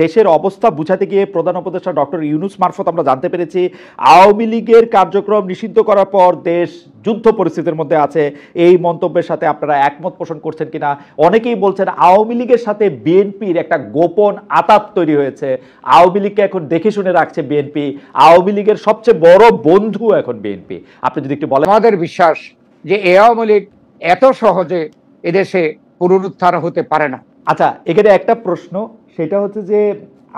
দেশের অবস্থা বুঝাতে গিয়ে প্রধান উপদেষ্টা ডক্টর ইউনূস মারফত আমরা জানতে পেরেছি আওয়ামী লীগের কার্যক্রম নিষিদ্ধ করার পর দেশ যুদ্ধ পরিস্থিতির মধ্যে আছে। এই মন্তব্যের সাথে আপনারা একমত পোষণ করছেন কিনা? অনেকেই বলছেন আওয়ামী লীগের সাথে বিএনপির একটা গোপন আঁতাত তৈরি হয়েছে, আওয়ামী লীগকে এখন দেখে শুনে রাখছে বিএনপি, আওয়ামী লীগের সবচেয়ে বড় বন্ধু এখন বিএনপি। আপনি যদি একটু বলেন। আমাদের বিশ্বাস যে আওয়ামী লীগ এত সহজে এদেশে পুনরুদ্ধার হতে পারে না। আচ্ছা, এখানে একটা প্রশ্ন, সেটা হচ্ছে যে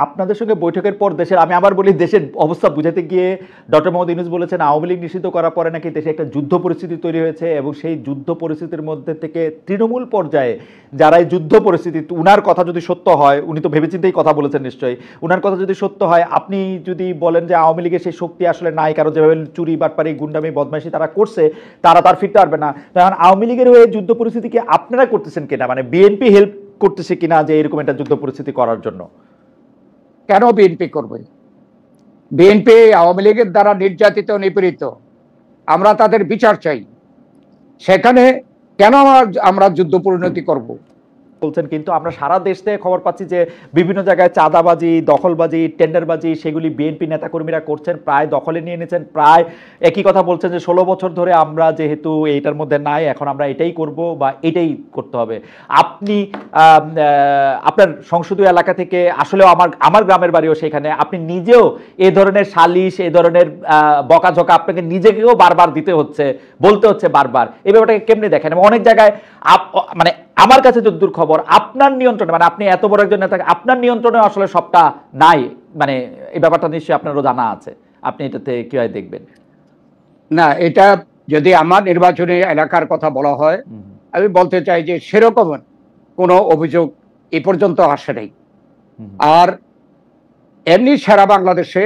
আপনাদের সঙ্গে বৈঠকের পর দেশের, আমি আবার বলি, দেশের অবস্থা বুঝাতে গিয়ে ডক্টর মোহাম্মদ ইউনূস বলেছেন আওয়ামী লীগ নিষিদ্ধ করার পরে নাকি দেশে একটা যুদ্ধ পরিস্থিতি তৈরি হয়েছে এবং সেই যুদ্ধ পরিস্থিতির মধ্যে থেকে তৃণমূল পর্যায়ে যারা এই যুদ্ধ পরিস্থিতি, উনার কথা যদি সত্য হয়, উনি তো ভেবেচিন্তেই কথা বলেছেন নিশ্চয়ই, উনার কথা যদি সত্য হয়, আপনি যদি বলেন যে আওয়ামী লীগের সেই শক্তি আসলে নাই, কারণ যেভাবে চুরি বাটপারি গুন্ডামি বদমাইশি তারা করছে, তারা তার ফিরতে পারবে না, তখন আওয়ামী লীগের হয়ে যুদ্ধ পরিস্থিতিকে আপনারা করতেছেন কিনা, মানে বিএনপি হেল্প করতেছে কিনা যে এরকম একটা যুদ্ধ পরিস্থিতি করার জন্য? কেন বিএনপি করবে? বিএনপি আওয়ামী লীগের দ্বারা নির্যাতিত নিপীড়িত, আমরা তাদের বিচার চাই। সেখানে কেন আমরা যুদ্ধ পরিণতি করব বলছেন? কিন্তু আমরা সারা দেশ থেকে খবর পাচ্ছি যে বিভিন্ন জায়গায় চাঁদাবাজি, দখলবাজি, টেন্ডারবাজি সেগুলি বিএনপি নেতাকর্মীরা করছেন, প্রায় দখলে নিয়ে নিয়েছেন, প্রায় একই কথা বলছেন যে 16 বছর ধরে আমরা যেহেতু এইটার মধ্যে নাই, এখন আমরা এটাই করব বা এটাই করতে হবে। আপনি আপনার সংসদীয় এলাকা থেকে, আসলেও আমার গ্রামের বাড়িও সেখানে, আপনি নিজেও এ ধরনের সালিশ, এ ধরনের বকাঝকা আপনাকে নিজেকেও বারবার দিতে হচ্ছে, বলতে হচ্ছে বারবার। এই ব্যাপারটাকে কেমনি দেখেন? অনেক জায়গায় মানে আমার কাছে যতদূর খবর আপনার নিয়ন্ত্রণে, মানে আপনি এত বড় একজন নেতা, আপনার নিয়ন্ত্রণে আসলে সবটা নাই, মানে এই ব্যাপারটা নিশ্চয়ই আপনারও জানা আছে, আপনি এটাতে কিভাবে দেখবেন? না, এটা যদি আমার নির্বাচনী এলাকার কথা বলা হয়, আমি বলতে চাই যে সেরকম কোনো অভিযোগ এ পর্যন্ত আসে নাই। আর এমনি সারা বাংলাদেশে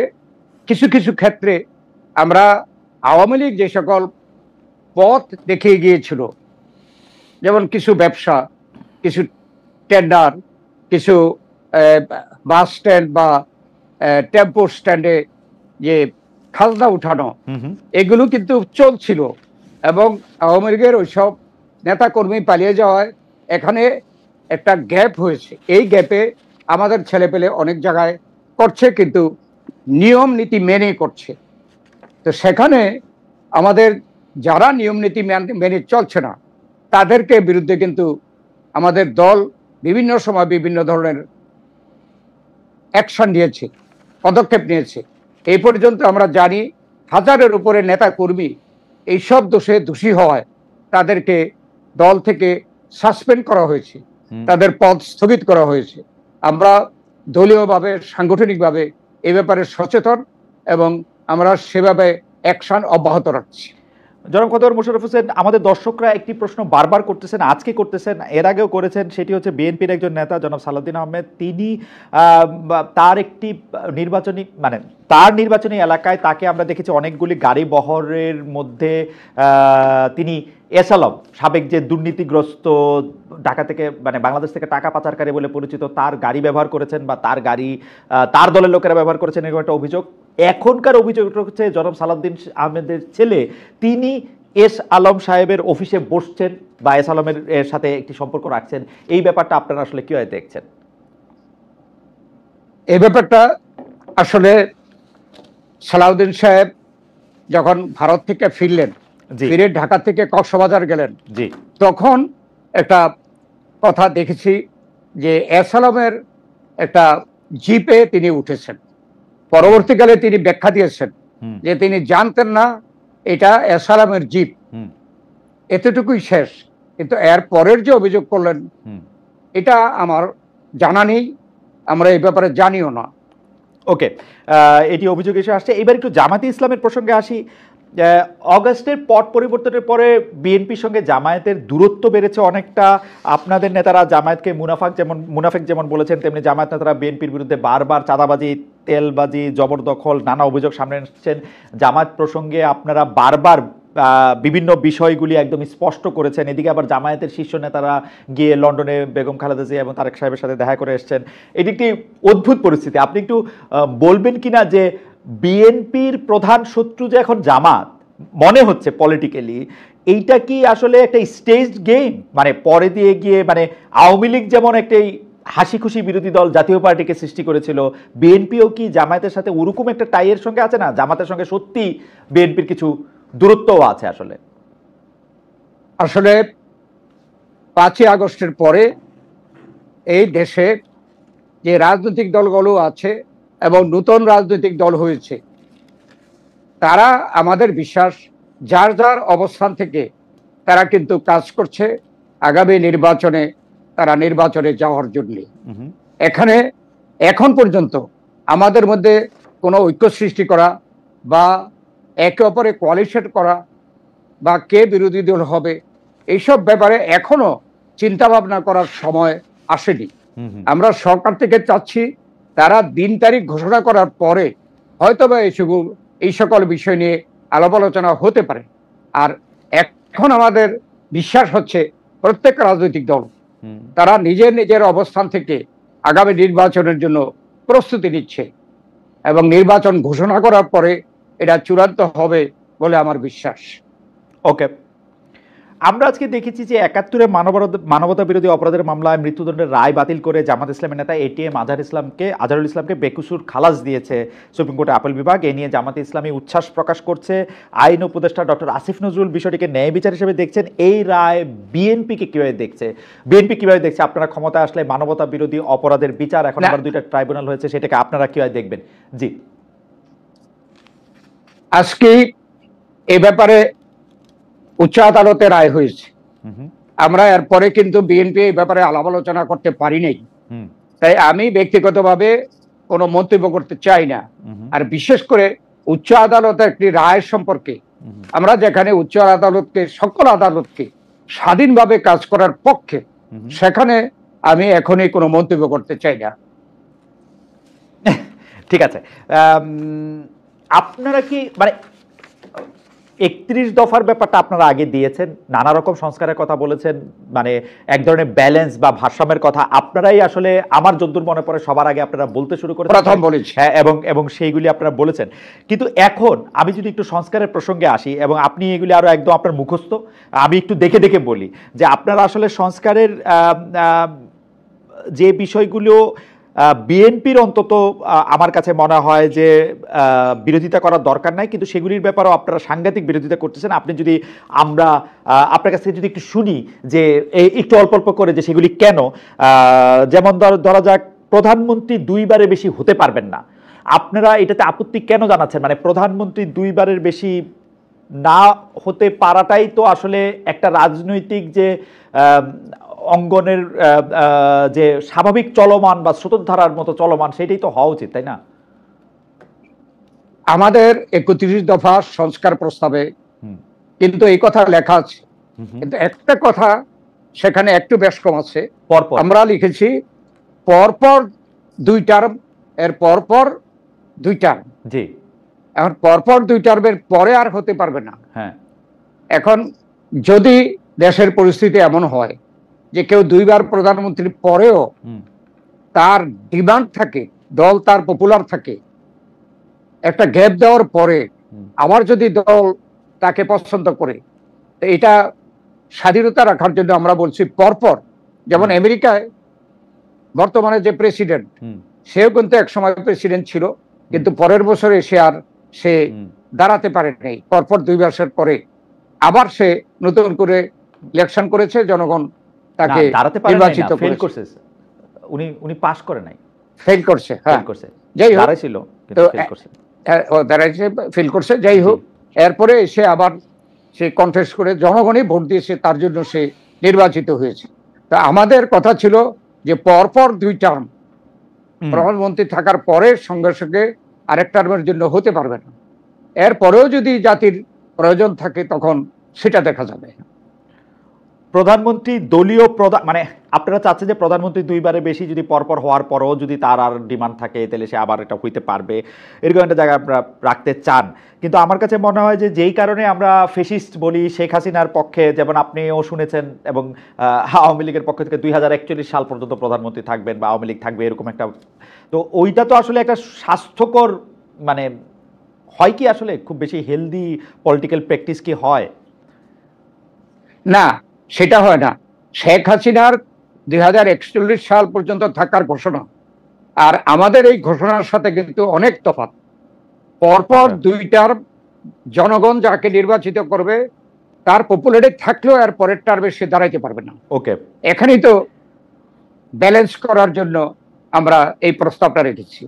কিছু কিছু ক্ষেত্রে আমরা আওয়ামী লীগ যে সকল পথ দেখিয়ে গিয়েছিল, যেমন কিছু ব্যবসা, কিছু টেন্ডার, কিছু বাস স্ট্যান্ড বা টেম্পো স্ট্যান্ডে যে খাজনা উঠানো, এগুলো কিন্তু চলছিল এবং আওয়ামী লীগের ওইসব নেতাকর্মী পালিয়ে যাওয়ায় এখানে একটা গ্যাপ হয়েছে। এই গ্যাপে আমাদের ছেলেপেলে অনেক জায়গায় করছে, কিন্তু নিয়ম নীতি মেনে করছে। তো সেখানে আমাদের যারা নিয়ম নীতি মেনে চলছে না তাদেরকে বিরুদ্ধে কিন্তু আমাদের দল বিভিন্ন সময় বিভিন্ন ধরনের অ্যাকশন নিয়েছে, পদক্ষেপ নিয়েছে। এই পর্যন্ত আমরা জানি হাজারের উপরে নেতা কর্মী এইসব দোষে দোষী হওয়ায় তাদেরকে দল থেকে সাসপেন্ড করা হয়েছে, তাদের পদ স্থগিত করা হয়েছে। আমরা দলীয়ভাবে, সাংগঠনিকভাবে এ ব্যাপারে সচেতন এবং আমরা সেভাবে অ্যাকশন অব্যাহত রাখছি। জনাব খন্দকার মোশাররফ হোসেন, আমাদের দর্শকরা একটি প্রশ্ন বারবার করতেছেন, আজকে করতেছেন, এর আগেও করেছেন, সেটি হচ্ছে বিএনপির একজন নেতা জনাব সালাউদ্দিন আহমেদ, তিনি তার একটি তার নির্বাচনী এলাকায় তাকে আমরা দেখেছি অনেকগুলি গাড়ি বহরের মধ্যে তিনি এস আলম, সাবেক যে দুর্নীতিগ্রস্ত ঢাকা থেকে, মানে বাংলাদেশ থেকে টাকা পাচারকারী বলে পরিচিত, তার গাড়ি ব্যবহার করেছেন বা তার গাড়ি তার দলের লোকেরা ব্যবহার করেছেন, এরকম একটা অভিযোগ। এখনকার অভিযোগ হচ্ছে জনাব সালাউদ্দিন আহমেদের ছেলে, তিনি এস আলম সাহেবের অফিসে বসছেন বা এস আলমের সাথে একটি সম্পর্ক রাখছেন। এই ব্যাপারটা আপনারা আসলে কিভাবে দেখছেন? এই ব্যাপারটা আসলে সালাউদ্দিন সাহেব যখন ভারত থেকে ফিরলেন, ফিরে ঢাকা থেকে কক্সবাজার গেলেন, তখন একটা কথা দেখেছি যে এস আলমের একটা জিপে তিনি উঠেছেন। পরবর্তীকালে তিনি ব্যাখ্যা দিয়েছেন যে তিনি জানতেন না এটা এস আলমের জিপ, এতটুকুই শেষ। কিন্তু এর পরের যে অভিযোগ করলেন এটা আমার জানা নেই, আমরা এই ব্যাপারে জানিও না। ওকে, এটি অভিযোগ এসে আসছে। এবার একটু জামায়াতে ইসলামের প্রসঙ্গে আসি। অগাস্টের পট পরিবর্তনের পরে বিএনপির সঙ্গে জামায়াতের দূরত্ব বেড়েছে অনেকটা। আপনাদের নেতারা জামায়াতকে মুনাফেক যেমন বলেছেন, তেমনি জামায়াত নেতারা বিএনপির বিরুদ্ধে বারবার চাঁদাবাজি, তেলবাজি, জবরদখল, নানা অভিযোগ সামনে এসেছেন। জামায়াত প্রসঙ্গে আপনারা বারবার বিভিন্ন বিষয়গুলি একদম স্পষ্ট করেছেন। এদিকে আবার জামায়াতের শীর্ষ নেতারা গিয়ে লন্ডনে বেগম খালেদা জিয়া এবং তারেক সাহেবের সাথে দেখা করে এসেছেন। এটি একটি অদ্ভুত পরিস্থিতি। আপনি একটু বলবেন কিনা যে বিএনপির প্রধান শত্রু যে এখন জামাত মনে হচ্ছে পলিটিক্যালি, এইটা কি আসলে একটা স্টেজড গেম? মানে পরে দিয়ে গিয়ে, মানে আওয়ামী লীগ যেমন একটি হাসি খুশি বিরোধী দল জাতীয় পার্টিকে সৃষ্টি করেছিল, বিএনপিও কি জামায়াতের সাথে ওরকম একটা টাইয়ের সঙ্গে আছে না? জামাতের সঙ্গে সত্যি বিএনপির কিছু দূরত্বও আছে আসলে। আসলে 5ই আগস্টের পরে এই দেশে যে রাজনৈতিক দলগুলো আছে এবং নতুন রাজনৈতিক দল হয়েছে, তারা আমাদের বিশ্বাস যার যার অবস্থান থেকে তারা কিন্তু কাজ করছে আগামী নির্বাচনে, তারা নির্বাচনে যাওয়ার জন্য। এখানে এখন পর্যন্ত আমাদের মধ্যে কোনো ঐক্য সৃষ্টি করা বা একে অপরে কোয়ালিশন করা বা কে বিরোধী দল হবে, এইসব ব্যাপারে এখনো চিন্তা ভাবনা করার সময় আসেনি। আমরা সরকার থেকে চাচ্ছি তারা দিন তারিখ ঘোষণা করার পরে হয়তোবা এই সকল বিষয় নিয়ে আলাপ আলোচনা হতে পারে। আর এখন আমাদের বিশ্বাস হচ্ছে প্রত্যেক রাজনৈতিক দল তারা নিজের নিজের অবস্থান থেকে আগামী নির্বাচনের জন্য প্রস্তুতি নিচ্ছে এবং নির্বাচন ঘোষণা করার পরে এটা চূড়ান্ত হবে বলে আমার বিশ্বাস। ওকে, আমরা আজকে দেখেছি যে 71-এ মানবতা বিরোধী অপরাধের মামলায় মৃত্যুদণ্ডের রায় বাতিল করে জামাত ইসলামের নেতা এটিএম আজহারুল ইসলামকে বেকসুর খালাস দিয়েছে সুপ্রিম কোর্টের আপিল বিভাগ। এ নিয়ে জামাতে ইসলামী উচ্ছ্বাস প্রকাশ করছে। আইন উপদেষ্টা ডক্টর আসিফ নজরুল বিষয়টিকে ন্যায় বিচার হিসেবে দেখছেন। এই রায় বিএনপিকে কিভাবে দেখছে? বিএনপি কিভাবে দেখছে? আপনারা ক্ষমতায় আসলে মানবতা বিরোধী অপরাধের বিচার, এখন আবার 2টা ট্রাইব্যুনাল হয়েছে, সেটাকে আপনারা কিভাবে দেখবেন? জি, আজকে এ ব্যাপারে উচ্চ আদালতে রায় হয়েছে। আমরা এরপরে কিন্তু বিএনপি এই ব্যাপারে আলাপ আলোচনা করতে পারি নাই, তাই আমি ব্যক্তিগতভাবে কোনো মন্তব্য করতে চাই না। আর বিশেষ করে উচ্চ আদালতের একটি রায় সম্পর্কে, আমরা যেখানে উচ্চ আদালতকে, সকল আদালতকে স্বাধীনভাবে কাজ করার পক্ষে, সেখানে আমি এখনই কোনো মন্তব্য করতে চাই না। ঠিক আছে, আপনারা কি মানে 31 দফার ব্যাপারটা আপনারা আগে দিয়েছেন, নানা রকম সংস্কারের কথা বলেছেন, মানে এক ধরনের ব্যালেন্স বা ভারসাম্যের কথা আপনারাই আসলে আমার যদ্দূর মনে পড়ে সবার আগে আপনারা বলতে শুরু করেছেন, প্রথম বলেছি। হ্যাঁ, এবং সেইগুলি আপনারা বলেছেন। কিন্তু এখন আমি যদি একটু সংস্কারের প্রসঙ্গে আসি, এবং আপনি এগুলি আরো একদম আপনার মুখস্থ, আমি একটু দেখে দেখে বলি যে আপনারা আসলে সংস্কারের যে বিষয়গুলো বিএনপির অন্তত আমার কাছে মনে হয় যে বিরোধিতা করার দরকার নাই, কিন্তু সেগুলির ব্যাপারেও আপনারা সাংঘাতিক বিরোধিতা করতেছেন। আপনি যদি আমরা আপনার কাছ থেকে যদি একটু শুনি যে একটু অল্প অল্প করে যে সেগুলি কেন, যেমন ধরা যাক প্রধানমন্ত্রী 2বারের বেশি হতে পারবেন না, আপনারা এটাতে আপত্তি কেন জানাচ্ছেন? মানে প্রধানমন্ত্রী 2বারের বেশি না হতে পারাটাই তো আসলে একটা রাজনৈতিক যে অঙ্গনের যে স্বাভাবিক চলমান বা স্রোতধারার মতো চলমান, সেটাই তো হওয়া উচিত, তাই না? আমাদের 31 দফা সংস্কার প্রস্তাবে কিন্তু এই কথা লেখা আছে, কিন্তু একটা কথা সেখানে একটু বেশ কম আছে। আমরা লিখেছি পরপর 2 টার্ম, এর পরপর 2 টার্ম। জি, এখন পরপর 2 টার্মের পরে আর হতে পারবে না। হ্যাঁ, এখন যদি দেশের পরিস্থিতি এমন হয় যে কেউ 2বার প্রধানমন্ত্রীর পরেও তার ডিমান্ড থাকে, দল তার পপুলার থাকে, একটা গ্যাপ দেওয়ার পরে আমার যদি দল তাকে পছন্দ করে, তো এটা স্বাধীনতা রাখার জন্য আমরা বলছি পরপর। যেমন আমেরিকায় বর্তমানে যে প্রেসিডেন্ট, সেও কিন্তু এক সময় প্রেসিডেন্ট ছিল, কিন্তু পরের বছরে সে দাঁড়াতে পারে নাই। পরপর 2 বছর পরে আবার সে নতুন করে ইলেকশন করেছে, জনগণ তাকে নির্বাচিত করেছে। উনি পাস করে নাই, ফেল করছে। হ্যাঁ, যাই হোক, দাঁড়াইছিল, ফেল করছে। যাই হোক, এরপরে সে আবার সে কনফেস করে জনগণই ভোট দিয়েছে, তার জন্য সে নির্বাচিত হয়েছে। তা আমাদের কথা ছিল যে পরপর 2 টার্ম প্রধানমন্ত্রী থাকার পরে সঙ্গে সঙ্গে আরেক টার্মের জন্য হতে পারবে না। এরপরেও যদি জাতির প্রয়োজন থাকে তখন সেটা দেখা যাবে। প্রধানমন্ত্রী দলীয় মানে আপনারা চাচ্ছেন যে প্রধানমন্ত্রী 2বারের বেশি যদি পরপর হওয়ার পরও যদি তার আর ডিমান্ড থাকে, তাহলে সে আবার এটা হইতে পারবে, এরকম একটা জায়গায় আপনারা রাখতে চান। কিন্তু আমার কাছে মনে হয় যে যেই কারণে আমরা ফেসিস্ট বলি শেখ হাসিনার পক্ষে, যেমন আপনিও শুনেছেন, এবং আওয়ামী লীগের পক্ষ থেকে 2041 সাল পর্যন্ত প্রধানমন্ত্রী থাকবেন বা আওয়ামী লীগ থাকবে, এরকম একটা, তো ওইটা তো আসলে একটা স্বাস্থ্যকর, মানে হয় কি আসলে খুব বেশি হেলদি পলিটিক্যাল প্র্যাকটিস কি হয়? না, সেটা হয় না। শেখ হাসিনার 2041 সাল পর্যন্ত থাকার ঘোষণা, আর আমাদের এই ঘোষণার সাথে কিন্তু অনেক তফাৎ। পরপর 2 টার্ম জনগণ যাকে নির্বাচিত করবে তার পপুলারিটি থাকলেও এর পরের টার্মে সে দাঁড়াইতে পারবে না। ওকে, এখানেই তো ব্যালেন্স করার জন্য আমরা এই প্রস্তাবটা রেখেছি।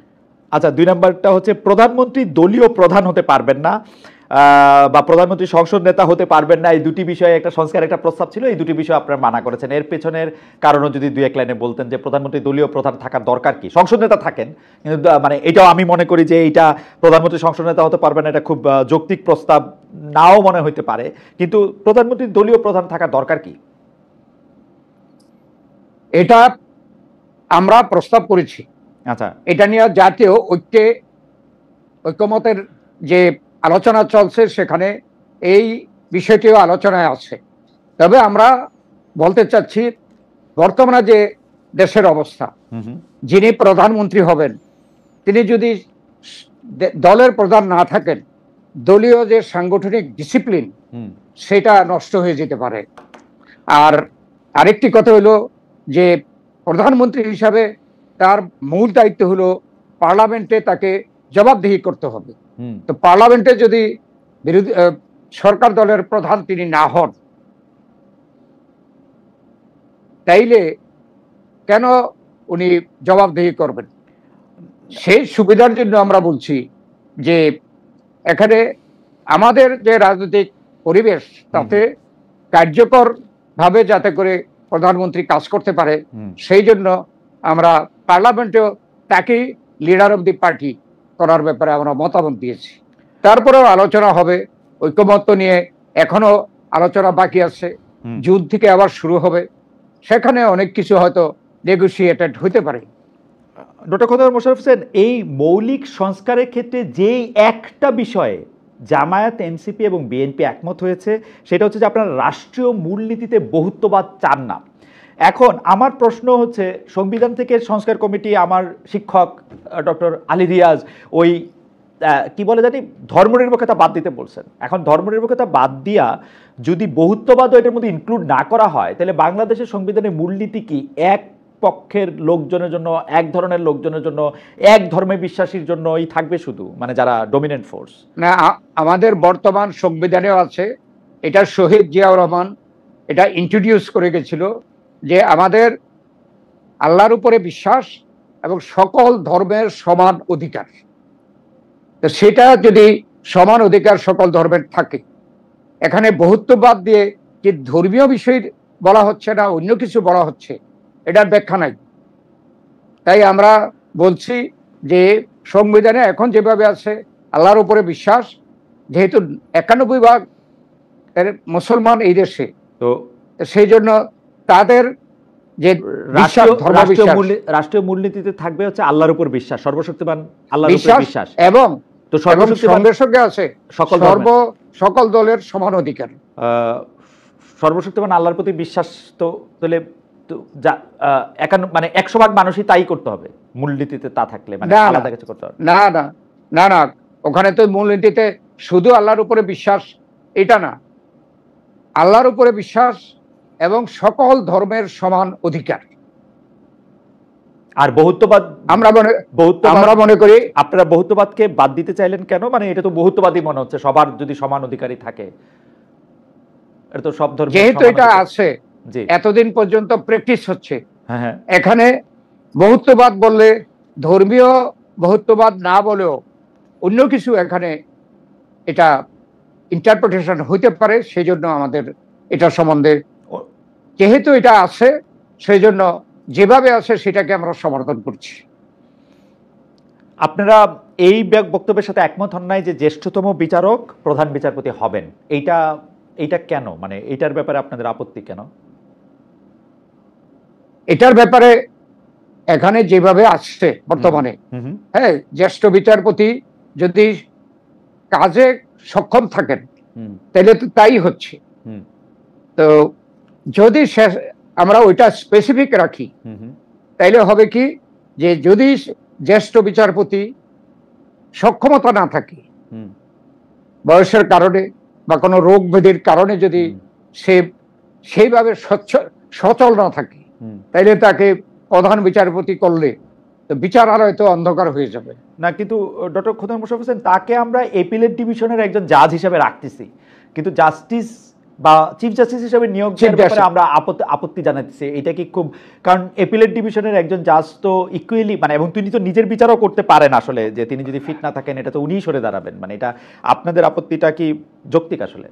আচ্ছা, 2 নম্বরটা হচ্ছে প্রধানমন্ত্রী দলীয় প্রধান হতে পারবেন না, বা প্রধানমন্ত্রী সংসদ নেতা হতে পারবেন না। এই দুটি বিষয়ে একটা সংস্কার একটা প্রস্তাব ছিল, এই দুটি বিষয় আপনারা মানা করেছেন। এর পেছনের কারণও যদি 2-1 লাইনে বলতেন যে প্রধানমন্ত্রী দলীয় প্রধান থাকার দরকার কি? সংসদ নেতা থাকেন, কিন্তু মানে এটাও আমি মনে করি যে এইটা প্রধানমন্ত্রী সংসদ নেতা হতে পারবেন না, এটা খুব যৌক্তিক প্রস্তাব নাও মনে হইতে পারে, কিন্তু প্রধানমন্ত্রী দলীয় প্রধান থাকার দরকার কি? এটা আমরা প্রস্তাব করেছি। আচ্ছা, এটা নিয়ে জাতীয় ঐক্যমতের যে আলোচনা চলছে সেখানে এই বিষয়টিও আলোচনায় আছে। তবে আমরা বলতে চাচ্ছি, বর্তমানে যে দেশের অবস্থা, যিনি প্রধানমন্ত্রী হবেন তিনি যদি দলের প্রধান না থাকেন, দলীয় যে সাংগঠনিক ডিসিপ্লিন সেটা নষ্ট হয়ে যেতে পারে। আর আরেকটি কথা হলো যে প্রধানমন্ত্রী হিসাবে তার মূল দায়িত্ব হলো পার্লামেন্টে তাকে জবাবদিহি করতে হবে। তো পার্লামেন্টে যদি বিরোধী সরকার দলের প্রধান তিনি না হন, তাইলে কেন উনি জবাবদিহি করবেন? সেই সুবিধার জন্য আমরা বলছি যে এখানে আমাদের যে রাজনৈতিক পরিবেশ তাতে কার্যকর ভাবে যাতে করে প্রধানমন্ত্রী কাজ করতে পারে, সেই জন্য আমরা পার্লামেন্টেও তাকেই লিডার অব দি পার্টি করার ব্যাপারে আমরা মতামত দিয়েছি। তারপরেও আলোচনা হবে, ঐক্যমত্য নিয়ে এখনো আলোচনা বাকি আছে, জুন থেকে আবার শুরু হবে, সেখানে অনেক কিছু হয়তো নেগোসিয়েটেড হতে পারে। ডক্টর খন্দকার মোশাররফ হোসেন, এই মৌলিক সংস্কারের ক্ষেত্রে যেই একটা বিষয়ে জামায়াত, এনসিপি এবং বিএনপি একমত হয়েছে সেটা হচ্ছে যে আপনারা রাষ্ট্রীয় মূলনীতিতে বহুত্ববাদ চান না। এখন আমার প্রশ্ন হচ্ছে, সংবিধান থেকে সংস্কার কমিটি, আমার শিক্ষক ডক্টর আলী রিয়াজ ওই কি বলে জানি ধর্মনিরপেক্ষতা বাদ দিতে বলছেন। এখন ধর্মনিরপেক্ষতা বাদ দিয়া যদি বহুত্ববাদও এটার মধ্যে ইনক্লুড না করা হয়, তাহলে বাংলাদেশের সংবিধানের মূলনীতি কি এক পক্ষের লোকজনের জন্য, এক ধরনের লোকজনের জন্য, এক ধর্মে বিশ্বাসীর জন্যই থাকবে শুধু, মানে যারা ডমিনেন্ট ফোর্স? না, আমাদের বর্তমান সংবিধানেও আছে, এটা শহীদ জিয়াউর রহমান এটা ইন্ট্রোডিউস করে গেছিল যে আমাদের আল্লাহর উপরে বিশ্বাস এবং সকল ধর্মের সমান অধিকার। তো সেটা যদি সমান অধিকার সকল ধর্মের থাকে, এখানে বহুত্ববাদ দিয়ে কি ধর্মীয় বিষয় বলা হচ্ছে না অন্য কিছু বলা হচ্ছে, এটার ব্যাখ্যা নাই। তাই আমরা বলছি যে সংবিধানে এখন যেভাবে আছে আল্লাহর উপরে বিশ্বাস, যেহেতু 91% মুসলমান এই দেশে, তো সেই জন্য তাদের যে রাষ্ট্রীয় মূলনীতিতে থাকবে হচ্ছে আল্লাহর উপর বিশ্বাস, সর্বশক্তিমান আল্লাহর উপর বিশ্বাস, এবং তো সর্বশক্তিমানের সঙ্গে আছে সকল দলের সমান অধিকার। সর্বশক্তিমান আল্লাহর প্রতি বিশ্বাস, তো তাহলে মানে 100% মানুষই তাই করতে হবে মূলনীতিতে, তা থাকলে মানে আলাদা কিছু করতে হবে না। না না না, ওখানে তো মূলনীতিতে শুধু আল্লাহর উপরে বিশ্বাস এটা না, আল্লাহর উপরে বিশ্বাস এবং সকল ধর্মের সমান অধিকার। আর বহুত্ববাদ আমরা মনে করি, আপনারা বহুত্ববাদকে বাদ দিতে চাইলেন কেন? মানে এটা তো বহুত্ববাদী মনে হচ্ছে, সবার যদি সমান অধিকারই থাকে, এটা তো সব ধর্ম, যেহেতু এটা আছে এতদিন পর্যন্ত প্র্যাকটিস হচ্ছে। হ্যাঁ, এখানে বহুত্ববাদ বললে ধর্মীয় বহুত্ববাদ না বলেও অন্য কিছু এখানে এটা ইন্টারপ্রিটেশন হইতে পারে, সেই জন্য আমাদের এটা সম্বন্ধে, যেহেতু এটা আছে সেই জন্য যেভাবে আছে সেটাকে আমরা সমর্থন করছি। আপনারা এই বক্তব্যের সাথে একমত হন নাই যে জ্যেষ্ঠতম বিচারক প্রধান বিচারপতি হবেন? এইটা কেন, মানে এইটার ব্যাপারে আপনাদের আপত্তি কেন? এটার ব্যাপারে এখানে যেভাবে আসছে বর্তমানে, হ্যাঁ, জ্যেষ্ঠ বিচারপতি যদি কাজে সক্ষম থাকেন তাহলে তো তাই হচ্ছে। তো যদি আমরা ওইটা স্পেসিফিক রাখি তাইলে হবে কি, যে যদি জ্যেষ্ঠ বিচারপতি সক্ষমতা না থাকে, বয়সের কারণে বা কোনো রোগ ব্যাধির কারণে যদি সে সেইভাবে সচল না থাকে, তাইলে তাকে প্রধান বিচারপতি করলে তো বিচারালয় তো অন্ধকার হয়ে যাবে না। কিন্তু ডক্টর খোদার মোশাররফ হোসেন, তাকে আমরা এপিলেট ডিভিশনের একজন জাজ হিসেবে রাখতেছি, কিন্তু জাস্টিস বা চিফ জাস্টিস হিসেবে নিয়োগ দেওয়ার ব্যাপারে আমরা আপত্তি জানাচ্ছি। এটা কি খুব, কারণ এপিলেট ডিভিশনের একজন জাজ তো ইকুয়ালি মানে, এবং তিনি তো নিজের বিচারও করতে পারেন আসলে, যে তিনি যদি ফিট না থাকেন এটা তো উনিই সরে দাঁড়াবেন, মানে এটা আপনাদের আপত্তিটা কি যৌক্তিক আসলে?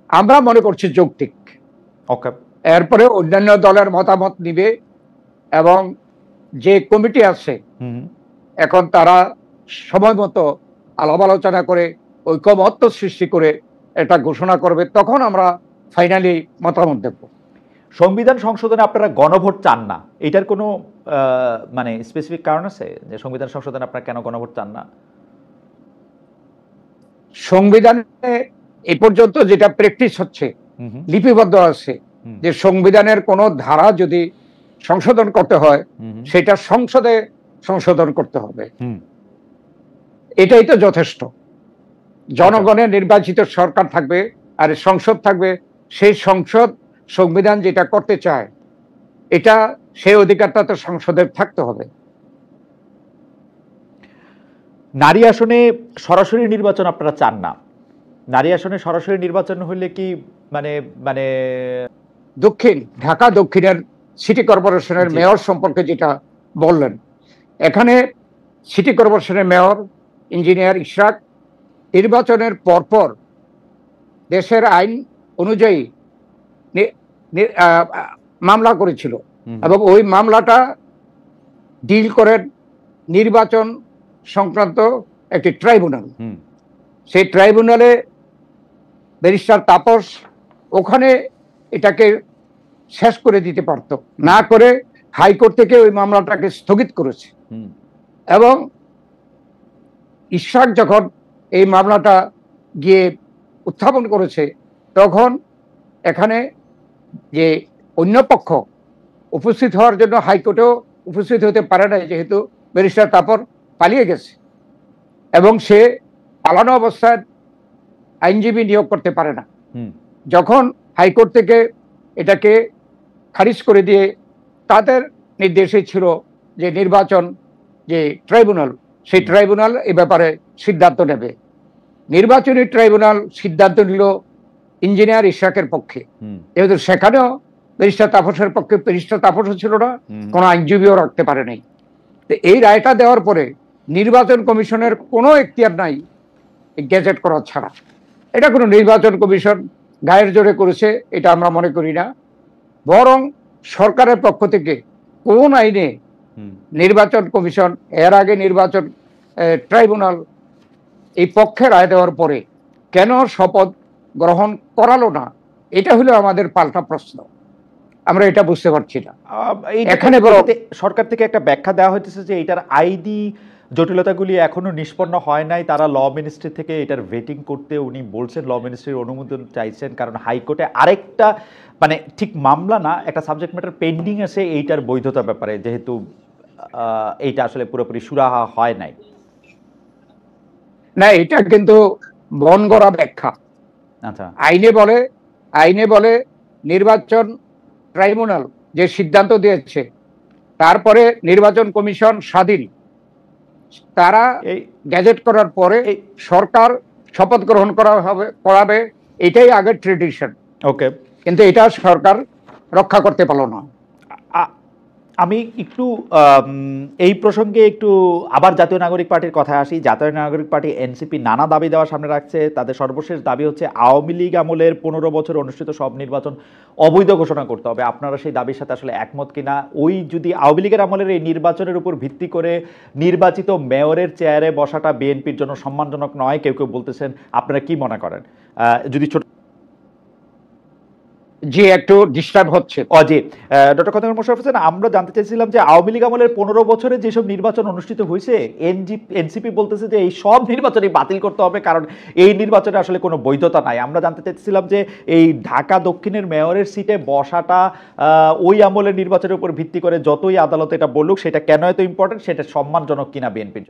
আমরা মনে করছি যৌক্তিক। ওকে। এরপরে অন্যান্য দলের মতামত নিবে, এবং যে কমিটি আছে এখন তারা সময় মতো আলাপ আলোচনা করে ঐকমত্য সৃষ্টি করে এটা ঘোষণা করবে, তখন আমরা ফাইনালি মতামত দেব। সংবিধান সংশোধনে আপনারা গণভোট চান না, এটার কোনো মানে স্পেসিফিক কারণ আছে যে সংবিধান সংশোধনে আপনারা কেন গণভোট চান না? সংবিধানে এ পর্যন্ত যেটা প্র্যাকটিস হচ্ছে, লিপিবদ্ধ আছে যে সংবিধানের কোন ধারা যদি সংশোধন করতে হয় সেটা সংসদে সংশোধন করতে হবে, এটাই তো যথেষ্ট। জনগণের নির্বাচিত সরকার থাকবে আর সংসদ থাকবে, সেই সংসদ সংবিধান যেটা করতে চায় এটা সেই অধিকারটা তো সংসদের থাকতে হবে। নারী আসনে সরাসরি নির্বাচন আপনারা চান না? নারী আসনে সরাসরি নির্বাচন হলে কি মানে মানে ঢাকা দক্ষিণের সিটি কর্পোরেশনের মেয়র সম্পর্কে যেটা বললেন, এখানে সিটি কর্পোরেশনের মেয়র ইঞ্জিনিয়ার ইশরাক নির্বাচনের পরপর দেশের আইন অনুযায়ী মামলা করেছিল, এবং ওই মামলাটা ডিল করেন নির্বাচন সংক্রান্ত একটি ট্রাইব্যুনাল। সেই ট্রাইব্যুনালে ব্যারিস্টার তাপস ওখানে এটাকে শেষ করে দিতে পারত, না করে হাইকোর্ট থেকে ওই মামলাটাকে স্থগিত করেছে। এবং ইশরাক যখন এই মামলাটা গিয়ে উত্থাপন করেছে, তখন এখানে যে অন্য পক্ষ উপস্থিত হওয়ার জন্য হাইকোর্টেও উপস্থিত হতে পারে না, যেহেতু ব্যারিস্টার তাপস পালিয়ে গেছে, এবং সে পালানো অবস্থায় আইনজীবী নিয়োগ করতে পারে না। যখন হাইকোর্ট থেকে এটাকে খারিজ করে দিয়ে তাদের নির্দেশে ছিল যে নির্বাচন যে ট্রাইব্যুনাল, সেই ট্রাইব্যুনাল এ ব্যাপারে সিদ্ধান্ত নেবে। নির্বাচনী ট্রাইব্যুনাল সিদ্ধান্ত নিল ইঞ্জিনিয়ার ইশরাকের পক্ষে, যেহেতু সেখানেও ব্যারিস্টার তাপসের পক্ষে ব্যারিস্টার তাপসও ছিল না, কোনো আইনজীবীও রাখতে পারে নাই। এই রায়টা দেওয়ার পরে নির্বাচন কমিশনের কোনো এখতিয়ার নাই গেজেট করা ছাড়া। এটা কোনো নির্বাচন কমিশন গায়ের জোরে করেছে এটা আমরা মনে করি না, বরং সরকারের পক্ষ থেকে কোন আইনে নির্বাচন কমিশন এর আগে নির্বাচন ট্রাইব্যুনাল এই পক্ষে রায় দেওয়ার পরে কেন শপথ গ্রহণ করালো না, এটা হলো আমাদের পাল্টা প্রশ্ন। আমরা এটা বুঝতে পারছি না। এখানে সরকার থেকে একটা ব্যাখ্যা দেওয়া হইতেছে যে এটার আইনি জটিলতাগুলি এখনো নিষ্পন্ন হয় নাই, তারা ল মিনিস্ট্রি থেকে এটার ভেটিং করতে উনি বলছেন, ল মিনিস্ট্রির অনুমোদন চাইছেন, কারণ হাইকোর্টে আরেকটা মানে ঠিক মামলা না, একটা সাবজেক্ট ম্যাটার পেন্ডিং আছে এইটার বৈধতার ব্যাপারে, যেহেতু এইটা আসলে পুরোপুরি সুরাহা হয় নাই। না, এটা কিন্তু মন গড়া ব্যাখ্যা। আচ্ছা, আইনে বলে নির্বাচন ট্রাইব্যুনাল যে সিদ্ধান্ত দিয়েছে তারপরে নির্বাচন কমিশন স্বাধীন, তারা গ্যাজেট করার পরে সরকার শপথ গ্রহণ করাবে, এটাই আগের ট্রেডিশন। ওকে, কিন্তু এটা সরকার রক্ষা করতে পারলো না। আমি একটু এই প্রসঙ্গে একটু আবার জাতীয় নাগরিক পার্টির কথায় আসি। জাতীয় নাগরিক পার্টি এনসিপি নানা দাবি দেওয়া সামনে রাখছে। তাদের সর্বশেষ দাবি হচ্ছে আওয়ামী লীগ আমলের 15 বছর অনুষ্ঠিত সব নির্বাচন অবৈধ ঘোষণা করতে হবে। আপনারা সেই দাবির সাথে আসলে একমত কিনা? ওই যদি আওয়ামী লীগের আমলের এই নির্বাচনের উপর ভিত্তি করে নির্বাচিত মেয়রের চেয়ারে বসাটা বিএনপির জন্য সম্মানজনক নয়, কেউ কেউ বলতেছেন, আপনারা কি মনে করেন? যদি ছোট যে একটু ডিস্টার্ব হচ্ছে। জি, ডক্টর খন্দকার মোশাররফ হোসেন, আমরা জানতে চাইছিলাম যে আওয়ামী লীগ আমলের 15 বছরে যেসব নির্বাচন অনুষ্ঠিত হয়েছে, এনসিপি বলতেছে যে এই সব নির্বাচনই বাতিল করতে হবে, কারণ এই নির্বাচনে আসলে কোনো বৈধতা নাই। আমরা জানতে চাইছিলাম যে এই ঢাকা দক্ষিণের মেয়রের সিটে বসাটা ওই আমলের নির্বাচনের উপর ভিত্তি করে যতই আদালত এটা বলুক, সেটা কেন এত ইম্পর্টেন্ট, সেটা সম্মানজনক কিনা বিএনপির জন্য?